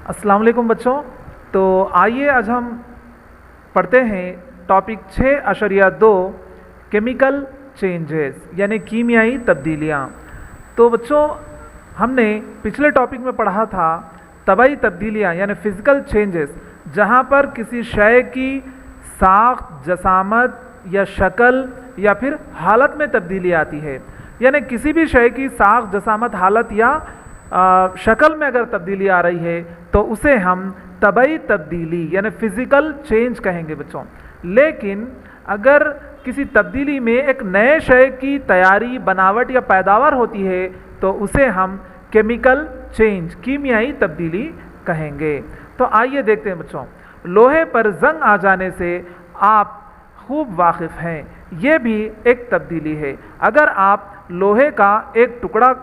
अस्सलाम वालेकुम बच्चों। तो आइए आज हम पढ़ते हैं टॉपिक 6.2 केमिकल चेंजेस यानी कीमियाई तब्दीलियाँ। तो बच्चों हमने पिछले टॉपिक में पढ़ा था तबाई तब्दीलियाँ यानी फिज़िकल चेंजेस, जहाँ पर किसी शय की साख्त, जसामत या शक्ल या फिर हालत में तब्दीली आती है। यानी किसी भी शय की साख्त, जसामत, हालत या शक्ल में अगर तब्दीली आ रही है तो उसे हम तबाई तब्दीली यानी फिज़िकल चेंज कहेंगे बच्चों। लेकिन अगर किसी तब्दीली में एक नए शय की तैयारी, बनावट या पैदावार होती है तो उसे हम केमिकल चेंज, कीमियाई तब्दीली कहेंगे। तो आइए देखते हैं बच्चों, लोहे पर जंग आ जाने से आप खूब वाकिफ़ हैं, ये भी एक तब्दीली है। अगर आप लोहे का एक टुकड़ा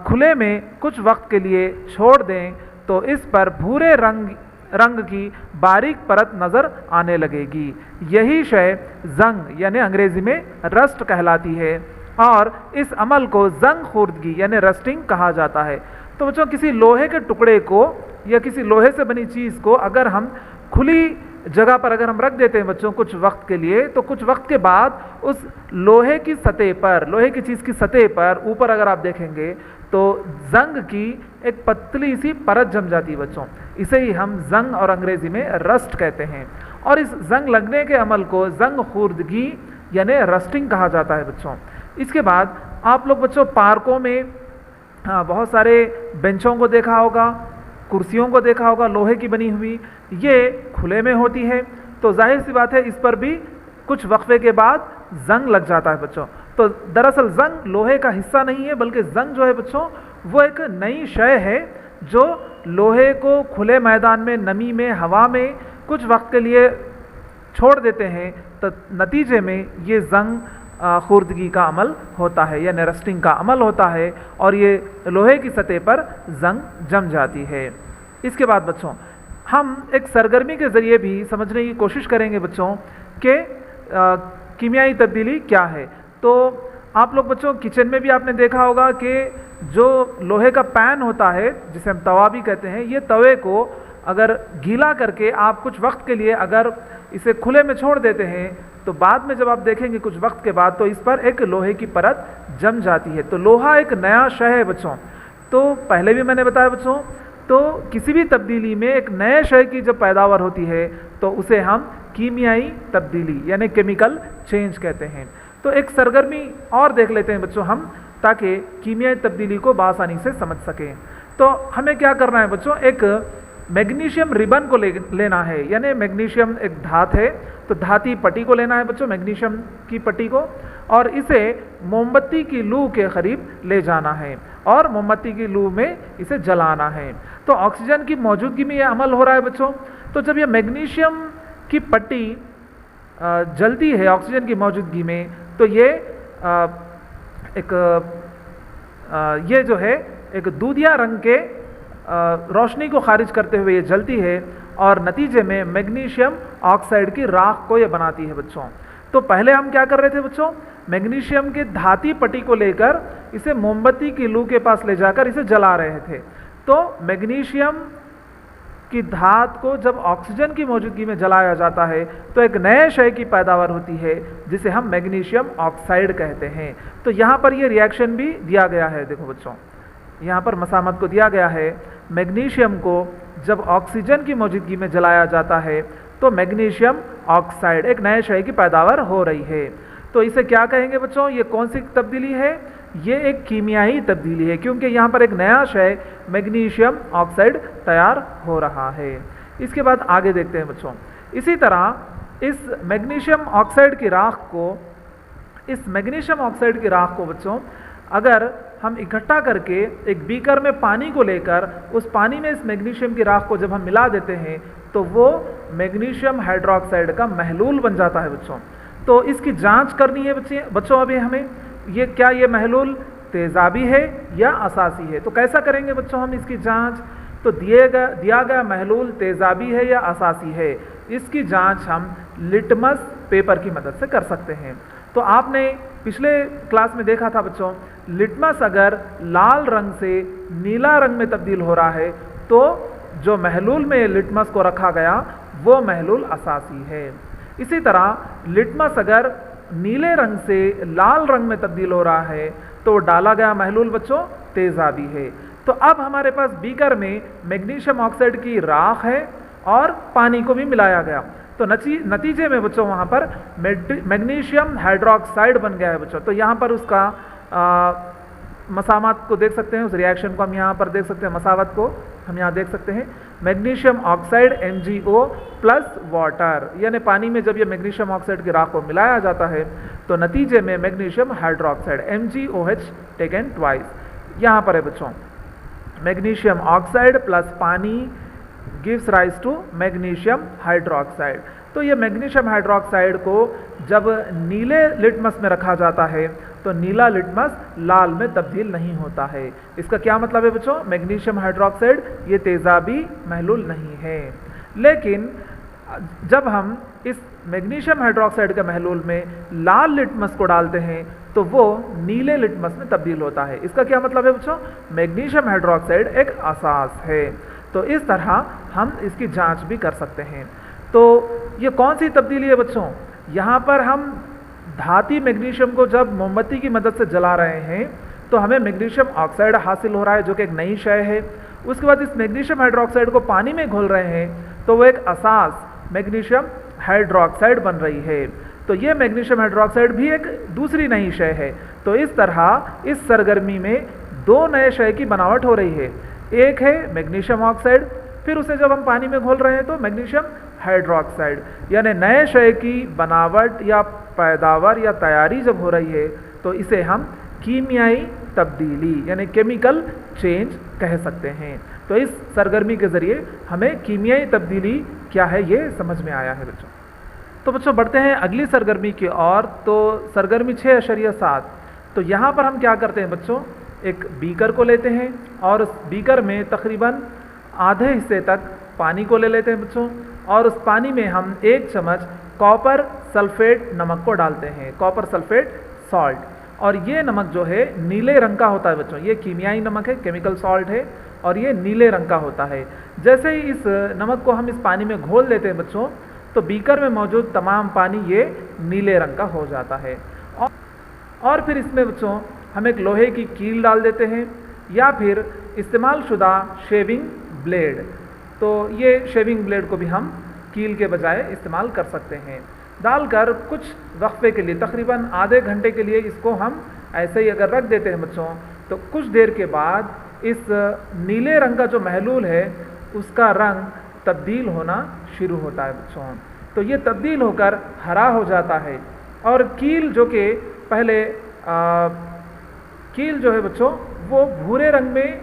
खुले में कुछ वक्त के लिए छोड़ दें तो इस पर भूरे रंग की बारीक परत नज़र आने लगेगी। यही शय जंग यानी अंग्रेज़ी में रस्ट कहलाती है और इस अमल को जंग खुर्दगी यानी रस्टिंग कहा जाता है। तो बच्चों किसी लोहे के टुकड़े को या किसी लोहे से बनी चीज़ को अगर हम खुली जगह पर अगर हम रख देते हैं बच्चों कुछ वक्त के लिए, तो कुछ वक्त के बाद उस लोहे की सतह पर, लोहे की चीज़ की सतह पर ऊपर अगर आप देखेंगे तो जंग की एक पतली सी परत जम जाती है बच्चों। इसे ही हम जंग और अंग्रेज़ी में रस्ट कहते हैं। और इस जंग लगने के अमल को जंग खुर्दगी यानी रस्टिंग कहा जाता है बच्चों। इसके बाद आप लोग बच्चों पार्कों में बहुत सारे बेंचों को देखा होगा, कुर्सियों को देखा होगा लोहे की बनी हुई, ये खुले में होती है। तो जाहिर सी बात है इस पर भी कुछ वक्फे के बाद जंग लग जाता है बच्चों। तो दरअसल जंग लोहे का हिस्सा नहीं है, बल्कि जंग जो है बच्चों वो एक नई शय है जो लोहे को खुले मैदान में, नमी में, हवा में कुछ वक्त के लिए छोड़ देते हैं। तो नतीजे में ये जंग खुर्दगी का अमल होता है यानी रस्टिंग का अमल होता है और ये लोहे की सतह पर जंग जम जाती है। इसके बाद बच्चों हम एक सरगर्मी के ज़रिए भी समझने की कोशिश करेंगे बच्चों कि कीमियाई तब्दीली क्या है। तो आप लोग बच्चों किचन में भी आपने देखा होगा कि जो लोहे का पैन होता है जिसे हम तवा भी कहते हैं, ये तवे को अगर गीला करके आप कुछ वक्त के लिए अगर इसे खुले में छोड़ देते हैं तो बाद में जब आप देखेंगे कुछ वक्त के बाद तो इस पर एक लोहे की परत जम जाती है। तो लोहा एक नया शय है बच्चों। तो पहले भी मैंने बताया बच्चों, तो किसी भी तब्दीली में एक नए शय की जब पैदावार होती है तो उसे हम कीमियाई तब्दीली यानी केमिकल चेंज कहते हैं। तो एक सरगर्मी और देख लेते हैं बच्चों हम, ताकि कीमियाई तब्दीली को बआसानी से समझ सकें। तो हमें क्या करना है बच्चों, एक मैग्नीशियम रिबन को लेना है, यानी मैग्नीशियम एक धात है तो धाती पट्टी को लेना है बच्चों, मैग्नीशियम की पट्टी को, और इसे मोमबत्ती की लू के करीब ले जाना है और मोमबत्ती की लू में इसे जलाना है। तो ऑक्सीजन की मौजूदगी में यह अमल हो रहा है बच्चों। तो जब यह मैग्नीशियम की पट्टी जलती है ऑक्सीजन की मौजूदगी में तो ये ये जो है एक दूधिया रंग के रोशनी को खारिज करते हुए ये जलती है और नतीजे में मैग्नीशियम ऑक्साइड की राख को ये बनाती है बच्चों। तो पहले हम क्या कर रहे थे बच्चों, मैग्नीशियम के धाती पट्टी को लेकर इसे मोमबत्ती की लू के पास ले जाकर इसे जला रहे थे। तो मैग्नीशियम की धात को जब ऑक्सीजन की मौजूदगी में जलाया जाता है तो एक नए शय की पैदावार होती है जिसे हम मैग्नीशियम ऑक्साइड कहते हैं। तो यहाँ पर ये रिएक्शन भी दिया गया है, देखो बच्चों यहाँ पर मसामत को दिया गया है। मैग्नीशियम को जब ऑक्सीजन की मौजूदगी में जलाया जाता है तो मैग्नीशियम ऑक्साइड एक नए शय की पैदावार हो रही है। तो इसे क्या कहेंगे बच्चों, ये कौन सी तब्दीली है, ये एक कीमियाई तब्दीली है, क्योंकि यहाँ पर एक नया शय मैग्नीशियम ऑक्साइड तैयार हो रहा है। इसके बाद आगे देखते हैं बच्चों, इसी तरह इस मैग्नीशियम ऑक्साइड की राख को बच्चों अगर हम इकट्ठा करके एक बीकर में पानी को लेकर उस पानी में इस मैग्नीशियम की राख को जब हम मिला देते हैं तो वो मैग्नीशियम हाइड्रोक्साइड का महलूल बन जाता है बच्चों। तो इसकी जांच करनी है बच्चों अभी हमें, ये क्या ये महलूल तेजाबी है या असासी है। तो कैसा करेंगे बच्चों हम इसकी जांच, तो दिया गया महलूल तेजाबी है या असासी है, इसकी जांच हम लिटमस पेपर की मदद से कर सकते हैं। तो आपने पिछले क्लास में देखा था बच्चों, लिटमस अगर लाल रंग से नीला रंग में तब्दील हो रहा है तो जो महलूल में लिटमस को रखा गया वो महलूल असासी है। इसी तरह लिटमस अगर नीले रंग से लाल रंग में तब्दील हो रहा है तो डाला गया महलूल बच्चों तेजाबी है। तो अब हमारे पास बीकर में मैग्नीशियम ऑक्साइड की राख है और पानी को भी मिलाया गया, तो नतीजे में बच्चों वहाँ पर मैग्नीशियम हाइड्रोक्साइड बन गया है बच्चों। तो यहाँ पर उसका मसावत को देख सकते हैं, उस रिएक्शन को हम यहाँ पर देख सकते हैं, मसावत को हम यहाँ देख सकते हैं। Magnesium oxide MgO plus water, यानी पानी में जब ये मैग्नीशियम ऑक्साइड की राख को मिलाया जाता है तो नतीजे में magnesium hydroxide MgOH taken twice यहाँ पर है बच्चों। मैग्नीशियम ऑक्साइड प्लस पानी gives rise to magnesium hydroxide. तो ये मैग्नीशियम हाइड्रोक्साइड को जब नीले लिटमस में रखा जाता है तो नीला लिटमस लाल में तब्दील नहीं होता है। इसका क्या मतलब है बच्चों? मैग्नीशियम हाइड्रोक्साइड ये तेजाबी महलूल नहीं है, लेकिन जब हम इस मैग्नीशियम हाइड्रोक्साइड के महलूल में लाल लिटमस को डालते हैं तो वो नीले लिटमस में तब्दील होता है। इसका क्या मतलब है बच्चों? मैग्नीशियम हाइड्रोक्साइड एक असास है। तो इस तरह हम इसकी जांच भी कर सकते हैं। तो ये कौन सी तब्दीली है बच्चों? यहाँ पर हम धाती मैग्नीशियम को जब मोमबत्ती की मदद से जला रहे हैं तो हमें मैग्नीशियम ऑक्साइड हासिल हो रहा है जो कि एक नई शय है। उसके बाद इस मैग्नीशियम हाइड्रोक्साइड को पानी में घोल रहे हैं तो वो एक असास मैग्नीशियम हाइड्रोक्साइड बन रही है। तो ये मैग्नीशियम हाइड्रोक्साइड भी एक दूसरी नई शय है। तो इस तरह इस सरगर्मी में दो नए शय की बनावट हो रही है। एक है मैग्नीशियम ऑक्साइड, फिर उसे जब हम पानी में घोल रहे हैं तो मैग्नीशियम हाइड्रोक्साइड, यानी नए शय की बनावट या पैदावार या तैयारी जब हो रही है तो इसे हम कीमियाई तब्दीली यानी केमिकल चेंज कह सकते हैं। तो इस सरगर्मी के ज़रिए हमें कीमियाई तब्दीली क्या है ये समझ में आया है बच्चों। तो बच्चों बढ़ते हैं अगली सरगर्मी की ओर। तो सरगर्मी 6.7। तो यहाँ पर हम क्या करते हैं बच्चों? एक बीकर को लेते हैं और उस बीकर में तकरीबन आधे हिस्से तक पानी को ले लेते हैं बच्चों, और उस पानी में हम 1 चम्मच कॉपर सल्फेट नमक को डालते हैं, कॉपर सल्फेट सॉल्ट। और ये नमक जो है नीले रंग का होता है बच्चों, ये कीमियाई नमक है, केमिकल सॉल्ट है, और ये नीले रंग का होता है। जैसे ही इस नमक को हम इस पानी में घोल देते हैं बच्चों तो बीकर में मौजूद तमाम पानी ये नीले रंग का हो जाता है। और फिर इसमें बच्चों हम एक लोहे की कील डाल देते हैं या फिर इस्तेमाल शुदा शेविंग ब्लेड। तो ये शेविंग ब्लेड को भी हम कील के बजाय इस्तेमाल कर सकते हैं। डालकर कुछ वक्फे के लिए तकरीबन आधे घंटे के लिए इसको हम ऐसे ही अगर रख देते हैं बच्चों तो कुछ देर के बाद इस नीले रंग का जो महलूल है उसका रंग तब्दील होना शुरू होता है बच्चों। तो ये तब्दील होकर हरा हो जाता है और कील जो कि पहले कील जो है बच्चों वो भूरे रंग में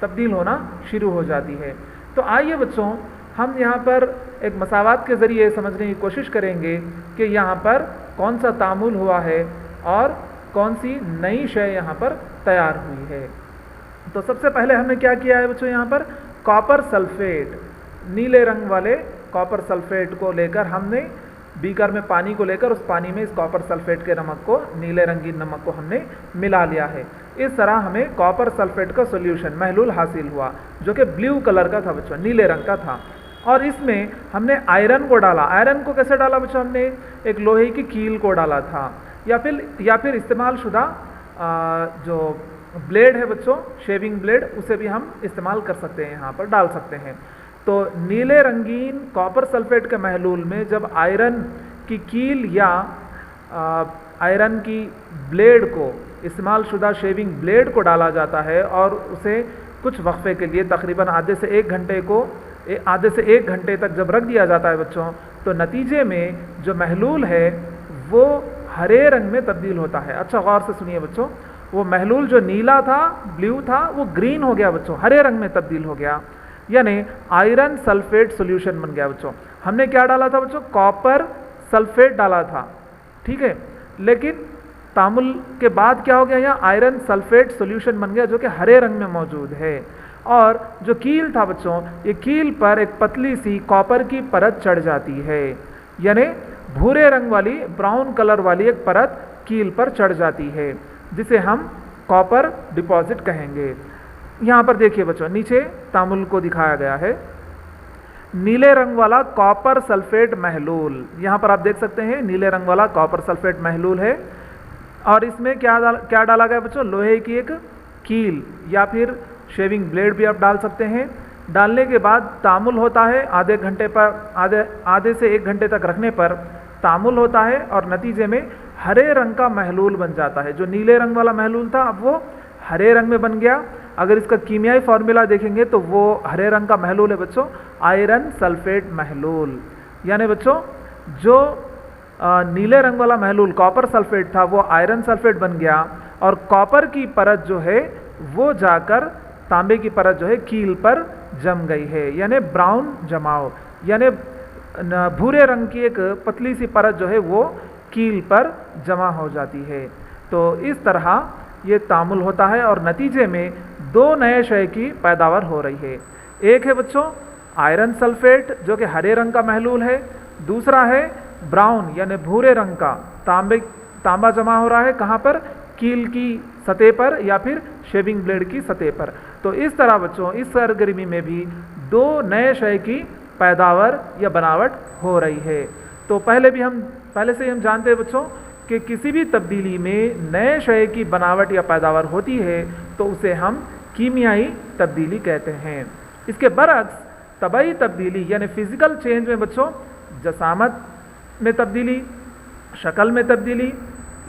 तब्दील होना शुरू हो जाती है। तो आइए बच्चों हम यहाँ पर एक मसावात के ज़रिए समझने की कोशिश करेंगे कि यहाँ पर कौन सा तामुल हुआ है और कौन सी नई शय यहाँ पर तैयार हुई है। तो सबसे पहले हमने क्या किया है बच्चों? यहाँ पर कॉपर सल्फेट, नीले रंग वाले कॉपर सल्फेट को लेकर हमने बीकर में पानी को लेकर उस पानी में इस कॉपर सल्फेट के नमक को, नीले रंगीन नमक को हमने मिला लिया है। इस तरह हमें कॉपर सल्फेट का सॉल्यूशन महलूल हासिल हुआ जो कि ब्लू कलर का था बच्चों, नीले रंग का था। और इसमें हमने आयरन को डाला। आयरन को कैसे डाला बच्चों? हमने एक लोहे की कील को डाला था या फिर इस्तेमाल शुदा जो ब्लेड है बच्चों, शेविंग ब्लेड, उसे भी हम इस्तेमाल कर सकते हैं, यहाँ पर डाल सकते हैं। तो नीले रंगीन कॉपर सल्फेट के महलूल में जब आयरन की कील या आयरन की ब्लेड को, इस्तेमाल शुदा शेविंग ब्लेड को डाला जाता है और उसे कुछ वक्फे के लिए तकरीबन आधे से एक घंटे तक जब रख दिया जाता है बच्चों तो नतीजे में जो महलूल है वो हरे रंग में तब्दील होता है। अच्छा गौर से सुनिए बच्चों, वो महलूल जो नीला था, ब्लू था, वो ग्रीन हो गया बच्चों, हरे रंग में तब्दील हो गया, यानी आयरन सल्फेट सॉल्यूशन बन गया बच्चों। हमने क्या डाला था बच्चों? कॉपर सल्फेट डाला था, ठीक है, लेकिन तामुल के बाद क्या हो गया? यहाँ आयरन सल्फेट सॉल्यूशन बन गया जो कि हरे रंग में मौजूद है। और जो कील था बच्चों, ये कील पर एक पतली सी कॉपर की परत चढ़ जाती है, यानी भूरे रंग वाली, ब्राउन कलर वाली एक परत कील पर चढ़ जाती है जिसे हम कॉपर डिपॉजिट कहेंगे। यहाँ पर देखिए बच्चों, नीचे तामुल को दिखाया गया है। नीले रंग वाला कॉपर सल्फेट महलूल, यहाँ पर आप देख सकते हैं नीले रंग वाला कॉपर सल्फेट महलूल है। और इसमें क्या डाला गया बच्चों? लोहे की एक कील या फिर शेविंग ब्लेड भी आप डाल सकते हैं। डालने के बाद तामुल होता है, आधे घंटे पर आधे से 1 घंटे तक रखने पर तामुल होता है और नतीजे में हरे रंग का महलूल बन जाता है। जो नीले रंग वाला महलूल था अब वो हरे रंग में बन गया। अगर इसका कीमियाई फार्मूला देखेंगे तो वो हरे रंग का महलूल है बच्चों आयरन सल्फेट महलूल। यानी बच्चों जो नीले रंग वाला महलूल कॉपर सल्फेट था वो आयरन सल्फेट बन गया और कॉपर की परत जो है वो जाकर तांबे की परत जो है कील पर जम गई है, यानी ब्राउन जमाव, यानी भूरे रंग की एक पतली सी परत जो है वो कील पर जमा हो जाती है। तो इस तरह ये तामुल होता है और नतीजे में 2 नए शय की पैदावार हो रही है। एक है बच्चों आयरन सल्फेट जो कि हरे रंग का महलूल है, दूसरा है ब्राउन यानी भूरे रंग का तांबा जमा हो रहा है। कहाँ पर? कील की सतह पर या फिर शेविंग ब्लेड की सतह पर। तो इस तरह बच्चों इस सरगर्मी में भी 2 नए शय की पैदावार या बनावट हो रही है। तो पहले से हम जानते हैं बच्चों कि किसी भी तब्दीली में नए शय की बनावट या पैदावार होती है तो उसे हम कीमियाई तब्दीली कहते हैं। इसके बरक्स तबाई तब्दीली यानी फिजिकल चेंज में बच्चों जसामत में तब्दीली, शक्ल में तब्दीली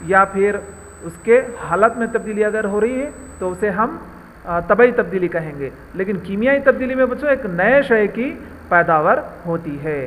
या फिर उसके हालत में तब्दीली अगर हो रही है तो उसे हम तबाई तब्दीली कहेंगे। लेकिन कीमियाई तब्दीली में बच्चों एक नए शय की पैदावार होती है।